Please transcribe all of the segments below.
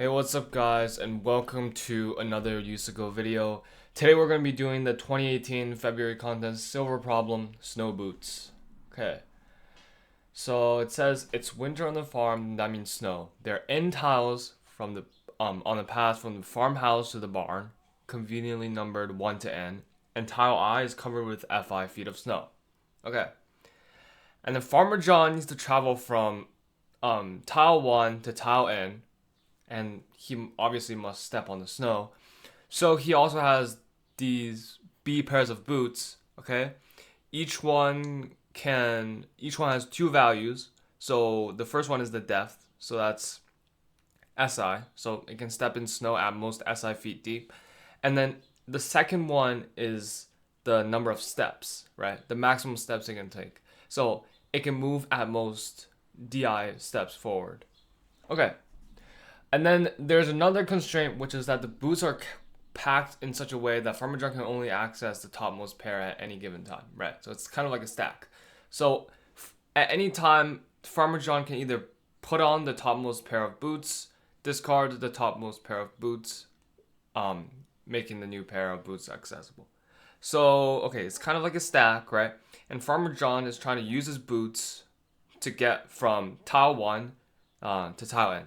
Hey, what's up guys, and welcome to another USACO video. Today we're going to be doing the 2018 February contest silver problem, snow boots. Okay, so it says it's winter on the farm, that means snow. There are N tiles from the on the path from the farmhouse to the barn, conveniently numbered 1 to N, and tile I is covered with Fi feet of snow. Okay, and then Farmer John needs to travel from tile 1 to tile N, and he obviously must step on the snow. So he also has these B pairs of boots, okay? Each one has two values. So the first one is the depth, so that's SI, so it can step in snow at most SI feet deep. And then the second one is the number of steps, right? The maximum steps it can take. So it can move at most DI steps forward. Okay. And then there's another constraint, which is that the boots are packed in such a way that Farmer John can only access the topmost pair at any given time, right? So it's kind of like a stack. So at any time, Farmer John can either put on the topmost pair of boots, discard the topmost pair of boots, making the new pair of boots accessible. So, okay, it's kind of like a stack, right? And Farmer John is trying to use his boots to get from tile 1 to tile N.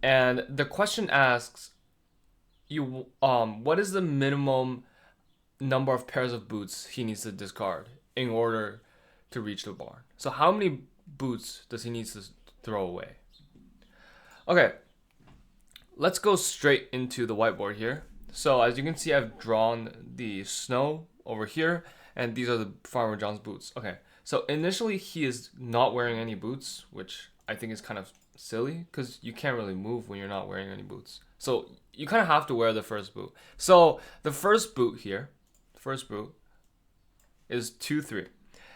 And the question asks you what is the minimum number of pairs of boots he needs to discard in order to reach the barn. So how many boots does he need to throw away? Okay, let's go straight into the whiteboard here. So as you can see, I've drawn the snow over here, and these are the Farmer John's boots. Okay, so initially he is not wearing any boots, which I think is kind of silly because you can't really move when you're not wearing any boots. So you kind of have to wear the first boot. So the first boot here, is 2, 3.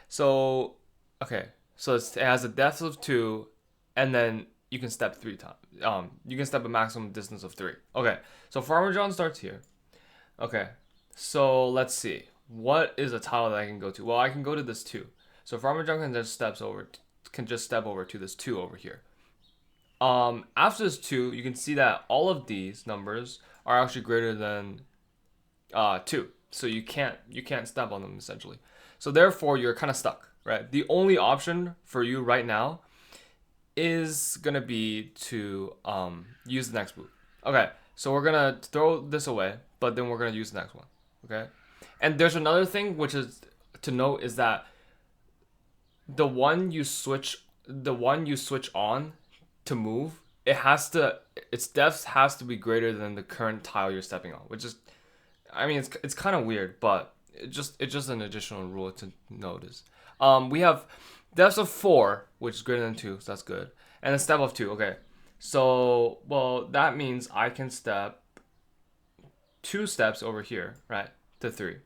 So, okay, so it has a depth of 2, and then you can step 3 times. You can step a maximum distance of 3. Okay, so Farmer John starts here. Okay, so let's see. What is a tile that I can go to? Well, I can go to this 2. So Farmer John can just step over to this 2 over here. After this 2, you can see that all of these numbers are actually greater than 2. So you can't step on them essentially. So therefore you're kind of stuck, right? The only option for you right now is gonna be to use the next boot. Okay, so we're gonna throw this away, but then we're gonna use the next one. Okay, and there's another thing which is to note is that the one you switch on to move, its depth has to be greater than the current tile you're stepping on, which is, I mean, it's kind of weird, but it's just an additional rule to notice. We have depth of 4, which is greater than 2, so that's good, and a step of 2. Okay, so well that means I can step 2 steps over here, right, to 3.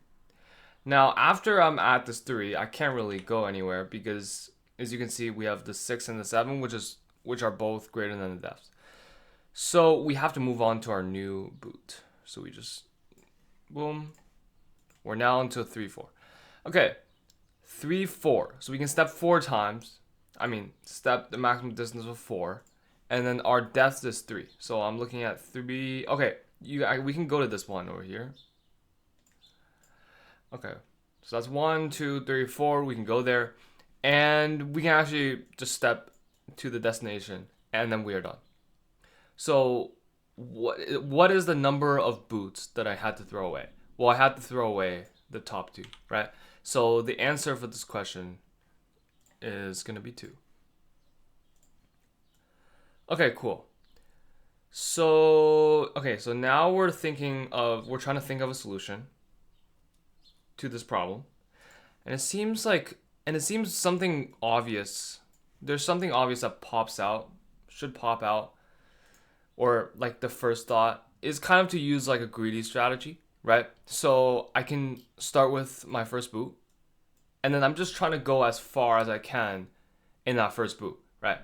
Now after I'm at this 3, I can't really go anywhere because as you can see we have the 6 and the 7, which are both greater than the depth. So we have to move on to our new boot. So we just, boom. We're now into 3, 4. Okay, 3, 4. So we can step 4 times. I mean, step the maximum distance of 4. And then our depth is 3. So I'm looking at 3. Okay, we can go to this one over here. Okay, so that's 1, 2, 3, 4. We can go there. And we can actually just step to the destination, and then we are done. So what is the number of boots that I had to throw away? Well, I had to throw away the top 2, right? So the answer for this question is gonna be 2. Okay, cool. So now we're trying to think of a solution to this problem, and it seems something obvious. There's something obvious that should pop out, or like the first thought is kind of to use like a greedy strategy, right? So I can start with my first boot, and then I'm just trying to go as far as I can in that first boot, right?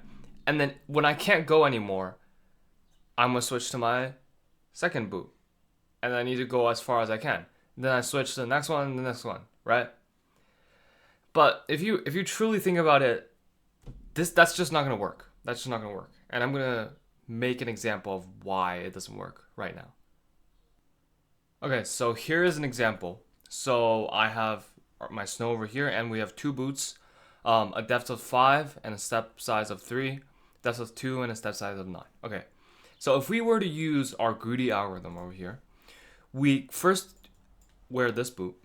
And then when I can't go anymore, I'm gonna switch to my second boot, and I need to go as far as I can. Then I switch to the next one and the next one, right? But if you truly think about it, that's just not gonna work. That's just not gonna work. And I'm gonna make an example of why it doesn't work right now. Okay, so here is an example. So I have my snow over here, and we have two boots, a depth of 5 and a step size of 3, depth of 2 and a step size of 9. Okay, so if we were to use our greedy algorithm over here, we first wear this boot,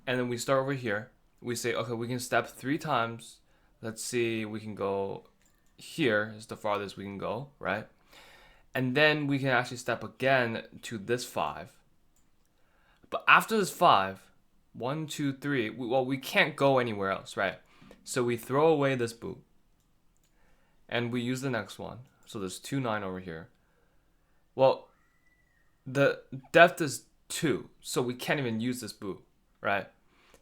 and then we start over here. We say, okay, we can step 3 times. Let's see, we can go here is the farthest we can go, right? And then we can actually step again to this 5. But after this 5, 1, 2, 3, we can't go anywhere else, right? So we throw away this boot, and we use the next one. So there's 2, 9 over here. Well, the depth is 2, so we can't even use this boot, right?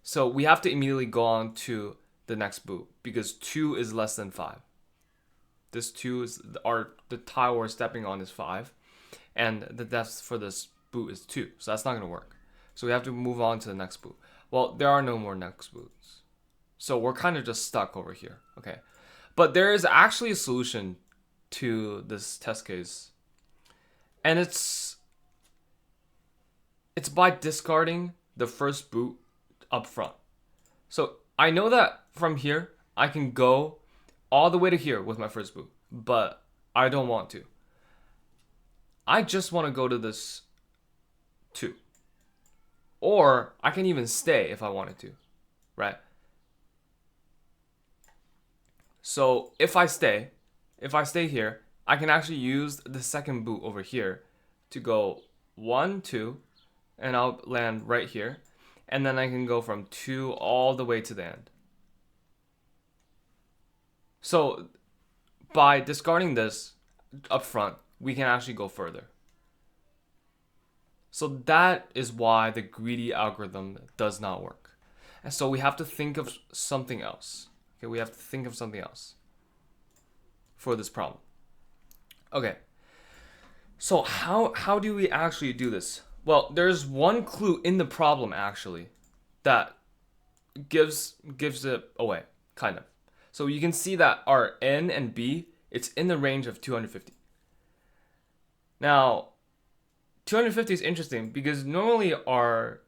So we have to immediately go on to the next boot because 2 is less than 5. This 2 is the tile we're stepping on is 5, and the depth for this boot is 2, so that's not going to work. So we have to move on to the next boot. Well, there are no more next boots, so we're kind of just stuck over here, okay? But there is actually a solution to this test case, and it's by discarding the first boot up front. So I know that from here I can go all the way to here with my first boot, but I don't want to. I just want to go to this 2. Or I can even stay if I wanted to, right? So if I stay here, I can actually use the second boot over here to go 1, 2, and I'll land right here. And then I can go from 2 all the way to the end. So by discarding this up front, we can actually go further. So that is why the greedy algorithm does not work. And so we have to think of something else. Okay, we have to think of something else for this problem. Okay, so how do we actually do this? Well, there's one clue in the problem actually that gives it away, kind of. So you can see that our N and B, it's in the range of 250. Now, 250 is interesting because normally our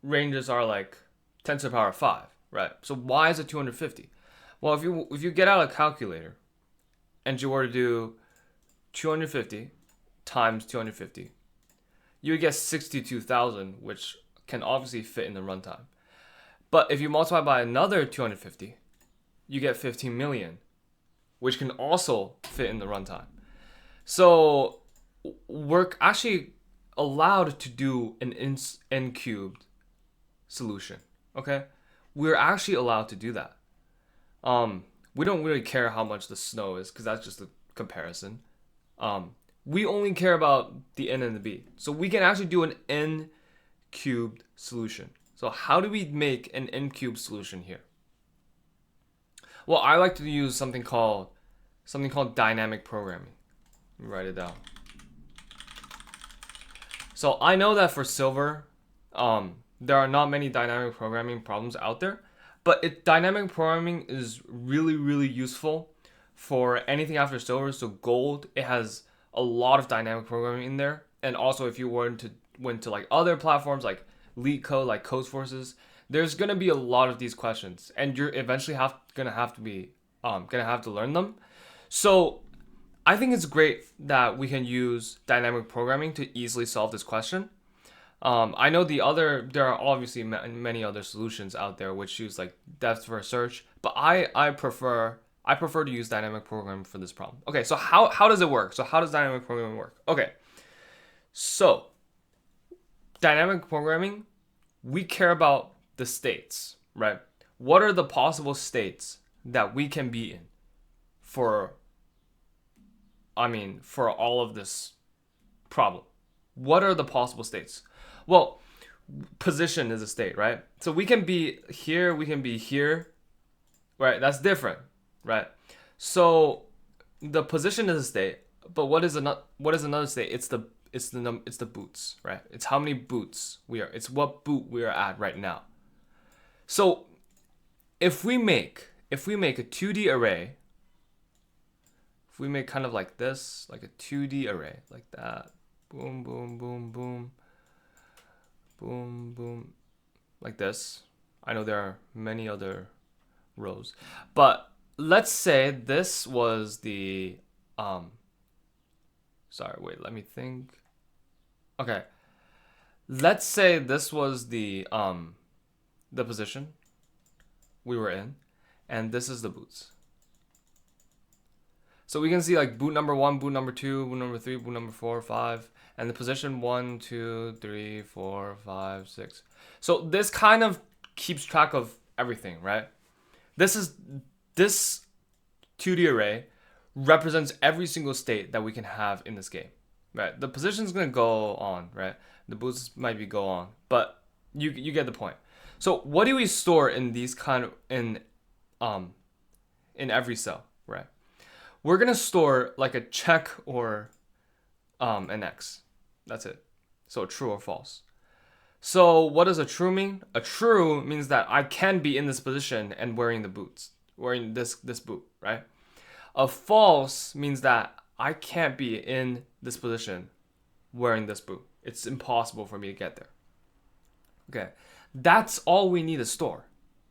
ranges are like 10 to the power 5, right? So why is it 250? Well, if you get out a calculator and you were to do 250 times 250, you would get 62,000, which can obviously fit in the runtime. But if you multiply by another 250, you get 15 million, which can also fit in the runtime. So we're actually allowed to do an n cubed solution, okay? We're actually allowed to do that. We don't really care how much the snow is because that's just a comparison. We only care about the n and the b. So we can actually do an n cubed solution. So how do we make an n cubed solution here? Well, I like to use something called dynamic programming. Let me write it down. So I know that for Silver, there are not many dynamic programming problems out there, but dynamic programming is really, really useful for anything after Silver. So Gold, it has a lot of dynamic programming in there. And also if you went to like other platforms like LeetCode, like Codeforces, there's gonna be a lot of these questions, and you're eventually gonna have to learn them. So I think it's great that we can use dynamic programming to easily solve this question. I know there are obviously many other solutions out there which use like depth first search, but I prefer to use dynamic programming for this problem. Okay, so how does it work? So how does dynamic programming work? Okay, so dynamic programming, we care about the states, right? What are the possible states that we can be in for all of this problem? What are the possible states? Well, position is a state, right? So we can be here, we can be here, right? That's different, right? So the position is a state, but what is another state? It's the boots, right? It's how many boots we are. It's what boot we are at right now. So if we make a 2D array if we make kind of like this, like a 2D array, like that, boom, boom, boom, boom, boom, boom, like this. I know there are many other rows, but let's say this was the, sorry, wait, let me think. Okay, let's say this was the position we were in, and this is the boots. So we can see like boot number 1, boot number 2, boot number 3, boot number 4, 5, and the position 1, 2, 3, 4, 5, 6. So this kind of keeps track of everything, right? This 2D array represents every single state that we can have in this game, right? The position's gonna go on, right? The boots might be go on, but you get the point. So what do we store in these kind of in every cell, right? We're gonna store like a check or an X. That's it. So true or false. So what does a true mean? A true means that I can be in this position and wearing the boots, wearing this boot, right? A false means that I can't be in this position wearing this boot. It's impossible for me to get there. Okay, that's all we need to store.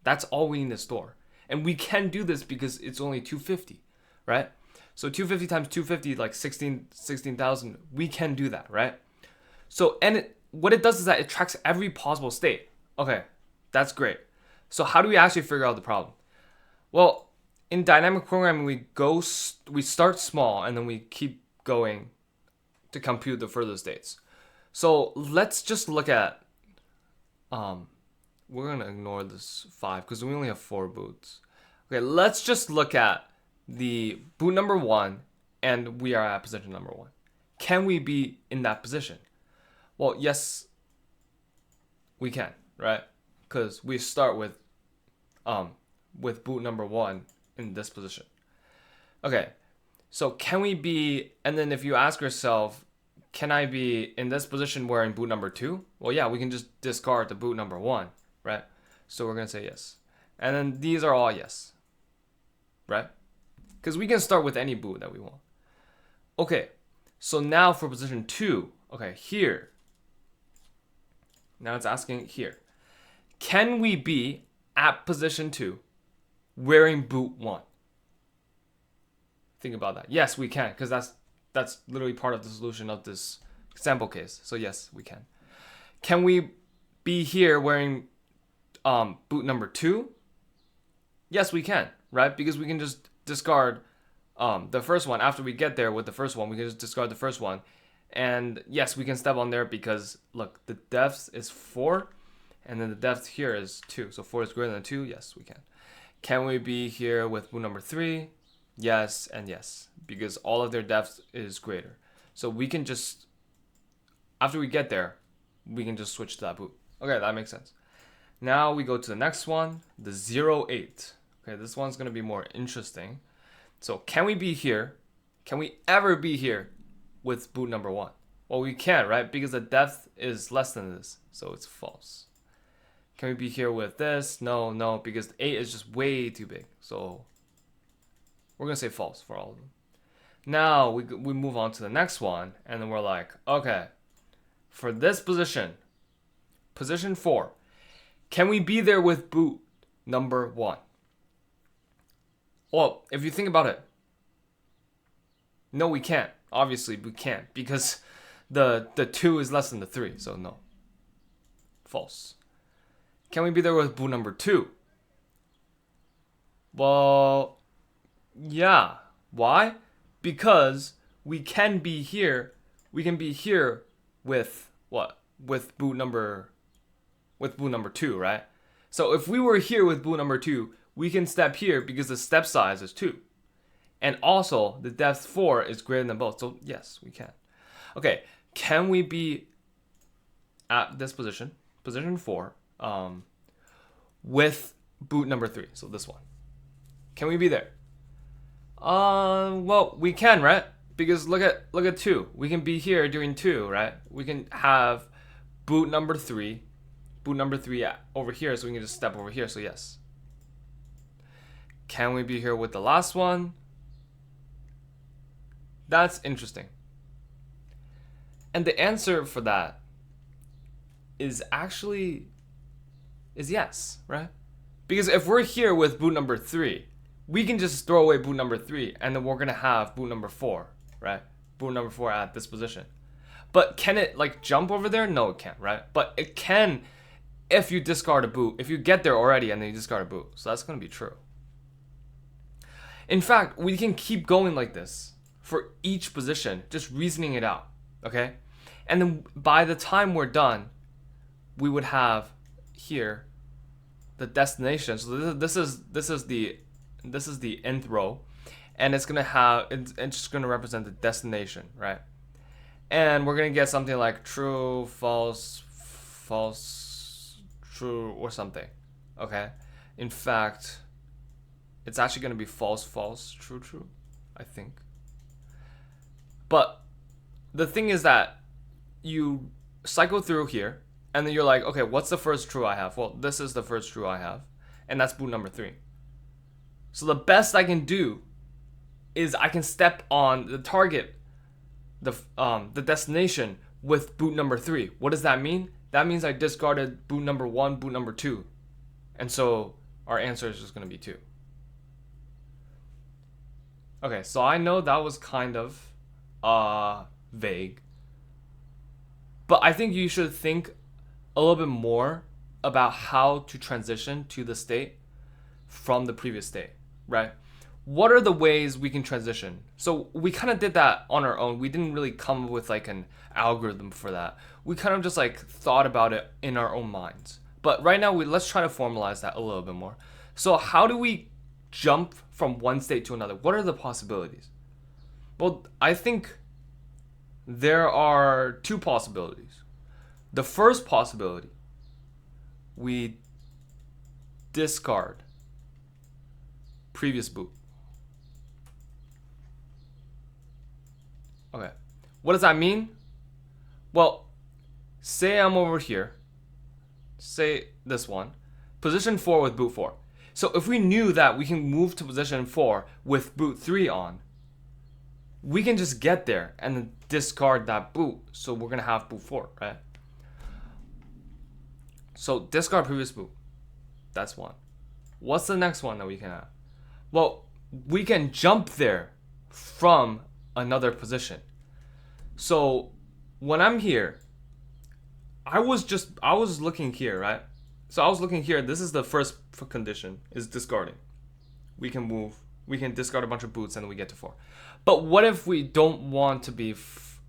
That's all we need to store. And we can do this because it's only 250, right? So 250 times 250, like 16,000. We can do that, right? So, and what it does is that it tracks every possible state. Okay, that's great. So how do we actually figure out the problem? Well, in dynamic programming, we start small and then we keep going to compute the further states. So let's just look at, we're gonna ignore this 5 because we only have 4 boots. Okay, let's just look at the boot number 1 and we are at position number 1. Can we be in that position? Well, yes, we can, right? Because we start with boot number 1 in this position. Okay, so can we be, and then if you ask yourself, can I be in this position wearing boot number 2? Well, yeah, we can just discard the boot number 1, right? So we're gonna say yes. And then these are all yes, right? Because we can start with any boot that we want. Okay, so now for position 2, okay, here. Now it's asking here. Can we be at position 2 wearing boot 1? Think about that. Yes, we can, because that's literally part of the solution of this sample case. So yes, we can. Can we be here wearing boot number 2? Yes, we can, right? Because we can just discard the first one. After we get there with the first one, we can just discard the first one. And yes, we can step on there because look, the depth is 4 and then the depth here is 2. So 4 is greater than 2. Yes, we can. Can we be here with boot number 3? Yes and yes, because all of their depth is greater. So we can just, after we get there, we can just switch to that boot. Okay, that makes sense. Now we go to the next one, the 08. Okay, this one's going to be more interesting. So can we be here? Can we ever be here with boot number 1? Well, we can't, right? Because the depth is less than this, so it's false. Can we be here with this? No, because 8 is just way too big. So we're gonna say false for all of them. Now we move on to the next one, and then we're like, okay, for this position, position 4, can we be there with boot number 1? Well, if you think about it, no, we can't. Obviously, we can't because the 2 is less than the 3, so no. False. Can we be there with boot number 2? Well, yeah. Why? Because we can be here. We can be here with what? With boot number 2, right? So if we were here with boot number 2, we can step here because the step size is 2. And also, the depth 4 is greater than both. So, yes, we can. Okay, can we be at this position, position 4, with boot number 3? So, this one. Can we be there? Well, we can, right? Because look at 2. We can be here doing 2, right? We can have boot number 3 over here, so we can just step over here. So, yes. Can we be here with the last one? That's interesting. And the answer for that is yes, right? Because if we're here with boot number 3, we can just throw away boot number 3 and then we're going to have boot number 4, right? Boot number 4 at this position. But can it like jump over there? No, it can't, right? But it can if you discard a boot. If you get there already and then you discard a boot. So that's going to be true. In fact, we can keep going like this for each position, just reasoning it out, okay? And then by the time we're done, we would have here the destination. So this is the nth row, and it's just gonna represent the destination, right? And we're gonna get something like true, false, false, true, or something. Okay. In fact, it's actually gonna be false, false, true, true, I think. But the thing is that you cycle through here, and then you're like, okay, what's the first true I have? Well, this is the first true I have, and that's boot number 3. So the best I can do is I can step on the target, the destination with boot number 3. What does that mean? That means I discarded boot number 1, boot number 2, and so our answer is just going to be 2. Okay, so I know that was kind of vague, but I think you should think a little bit more about how to transition to the state from the previous state, right? What are the ways we can transition? So we kind of did that on our own. We didn't really come up with like an algorithm for that. We kind of just like thought about it in our own minds. But right now, let's try to formalize that a little bit more. So how do we jump from one state to another? What are the possibilities? Well, I think there are 2 possibilities. The first possibility, we discard previous boot. Okay. What does that mean? Well, say I'm over here. Say this one. Position 4 with boot 4. So if we knew that we can move to position 4 with boot 3 on, we can just get there and then discard that boot. So we're going to have boot 4, right? So discard previous boot. That's one. What's the next one that we can have? Well, we can jump there from another position. So when I'm here, I was looking here, right? So I was looking here. This is the first condition, is discarding. We can move. We can discard a bunch of boots and then we get to 4. But what if we don't want to be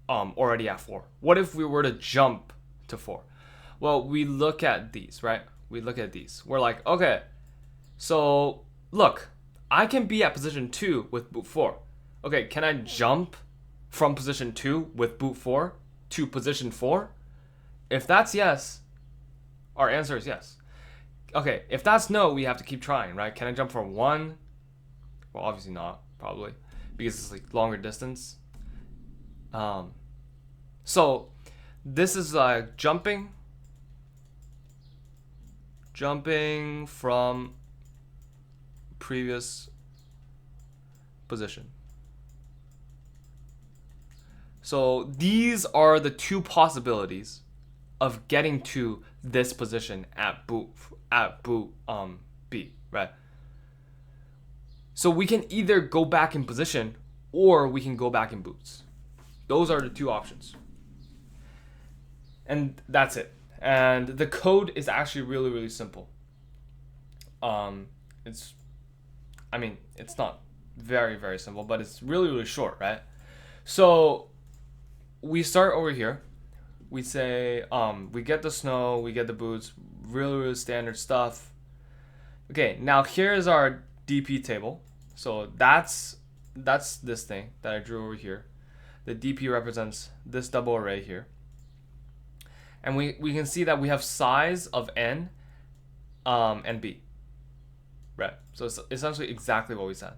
already at 4? What if we were to jump to 4? Well, we look at these, right? We look at these. We're like, okay, so look, I can be at position 2 with boot 4. Okay, can I jump from position 2 with boot 4 to position 4? If that's yes, our answer is yes. Okay, if that's no, we have to keep trying, right? Can I jump from 1? Well, obviously not, probably, because it's like longer distance. So this is like jumping from previous position. So these are the 2 possibilities of getting to this position at boot B, right? So we can either go back in position or we can go back in boots. Those are the 2 options. And that's it. And the code is actually really, really simple. It's not very, very simple, but it's really, really short, right? So we start over here. We say, we get the snow, we get the boots, really, really standard stuff. Okay, now here's our DP table. So that's this thing that I drew over here. The DP represents this double array here. And we can see that we have size of n and b. Right, so it's essentially exactly what we said.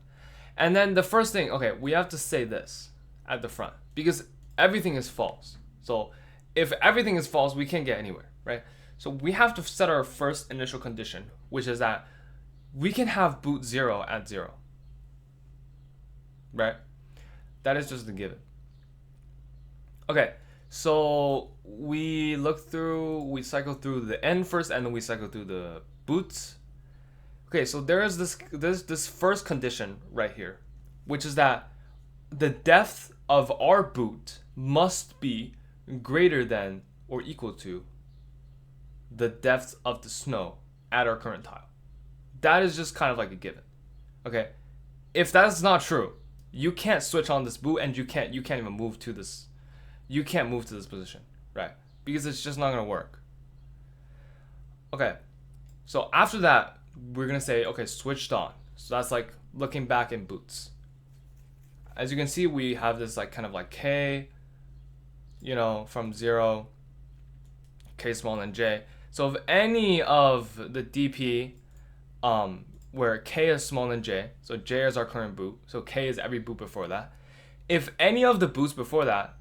And then the first thing, okay, we have to say this at the front because everything is false. So if everything is false, we can't get anywhere, right? So we have to set our first initial condition, which is that we can have boot 0 at 0, right? That is just a given. Okay, so we cycle through the end first, and then we cycle through the boots. Okay, so there's this first condition right here, which is that the depth of our boot must be greater than or equal to the depth of the snow at our current tile. That is just kind of like a given. Okay, if that's not true, you can't switch on this boot, and you can't even move to this. You can't move to this position, right? Because it's just not gonna work. Okay, so after that, we're gonna say, okay, switched on. So that's like looking back in boots. As you can see, we have this like kind of like K, from 0, K smaller than J. So if any of the DP, where K is smaller than J, so J is our current boot, so K is every boot before that. If any of the boots before that,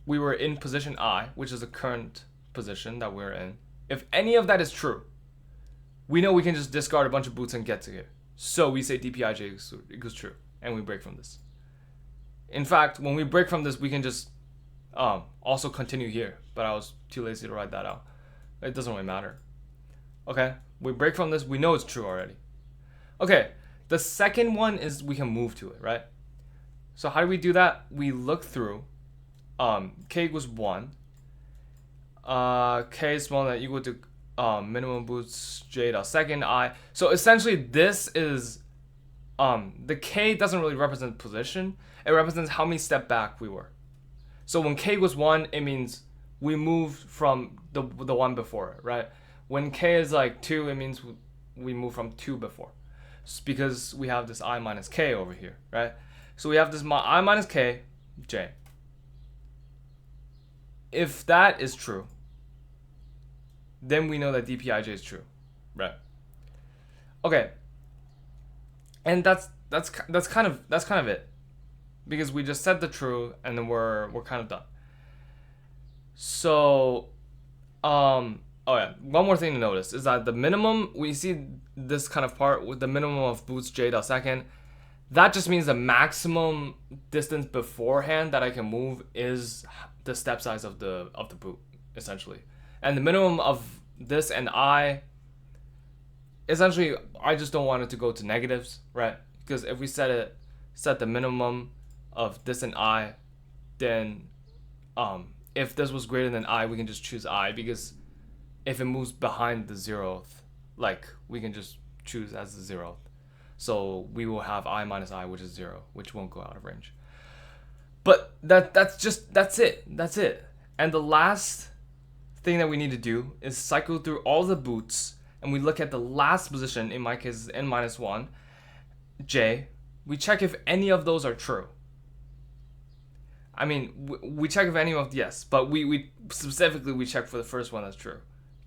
we were in position I, which is the current position that we're in. If any of that is true, we know we can just discard a bunch of boots and get to here. So we say dpij equals true, and we break from this. In fact, when we break from this, we can just also continue here, but I was too lazy to write that out. It doesn't really matter. Okay, we break from this, we know it's true already. Okay, the second one is we can move to it, right? So how do we do that? We look through K equals 1, K is smaller than or equal to minimum boots J dot second I. So essentially this is the K doesn't really represent position, it represents how many step back we were. So when K was 1, it means we moved from the one before it, right? When K is like 2, it means we move from 2 before. It's because we have this I minus K over here, right? So we have this I minus K, J. If that is true, then we know that dpij is true, right? Okay, and that's kind of it, because we just said the true, and then we're kind of done. So, oh yeah, one more thing to notice is that the minimum, we see this kind of part with the minimum of boots J dot second. That just means the maximum distance beforehand that I can move is the step size of the boot, essentially. And the minimum of this and I, essentially, I just don't want it to go to negatives, right? Because if we set the minimum of this and I, then if this was greater than I, we can just choose I, because if it moves behind the 0th, like, we can just choose as the 0th. So we will have I minus I, which is 0, which won't go out of range. But that's it. And the last thing that we need to do is cycle through all the boots, and we look at the last position, in my case is n minus 1, J. We check if any of those are true. I mean, we check if any of, yes, but we specifically, we check for the first one that's true,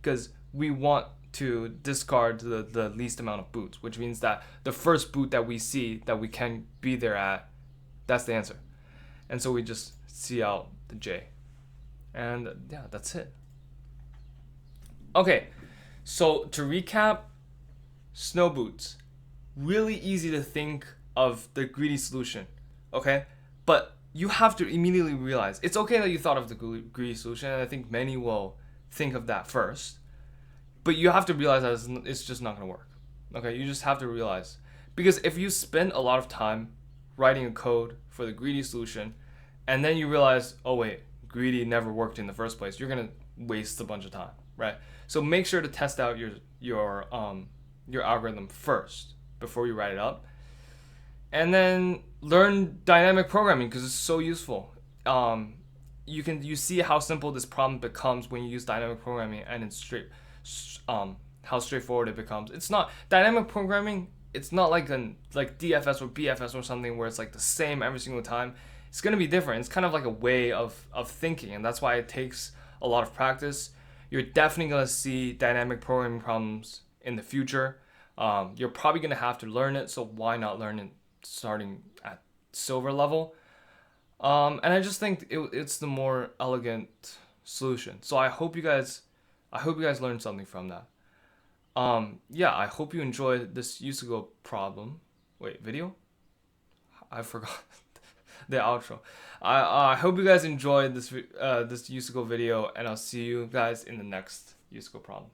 because we want to discard the least amount of boots, which means that the first boot that we see that we can be there at, that's the answer. And so we just see out the J. And yeah, that's it. Okay, so to recap, snow boots. Really easy to think of the greedy solution, okay? But you have to immediately realize, it's okay that you thought of the greedy solution, and I think many will think of that first. But you have to realize that it's just not going to work. Okay, you just have to realize. Because if you spend a lot of time writing a code for the greedy solution, and then you realize, oh wait, greedy never worked in the first place, you're going to waste a bunch of time, right? So make sure to test out your algorithm first before you write it up. And then learn dynamic programming, because it's so useful. You see how simple this problem becomes when you use dynamic programming, and it's how straightforward it becomes. It's not dynamic programming. It's not like DFS or BFS or something where it's like the same every single time. It's gonna be different. It's kind of like a way of thinking, and that's why it takes a lot of practice. You're definitely gonna see dynamic programming problems in the future. You're probably gonna have to learn it, so why not learn it starting at silver level? And I just think it's the more elegant solution. So I hope you guys learned something from that. Yeah, I hope you enjoyed this USACO problem. Wait, video? I forgot. the outro. I hope you guys enjoyed this USACO video, and I'll see you guys in the next USACO problem.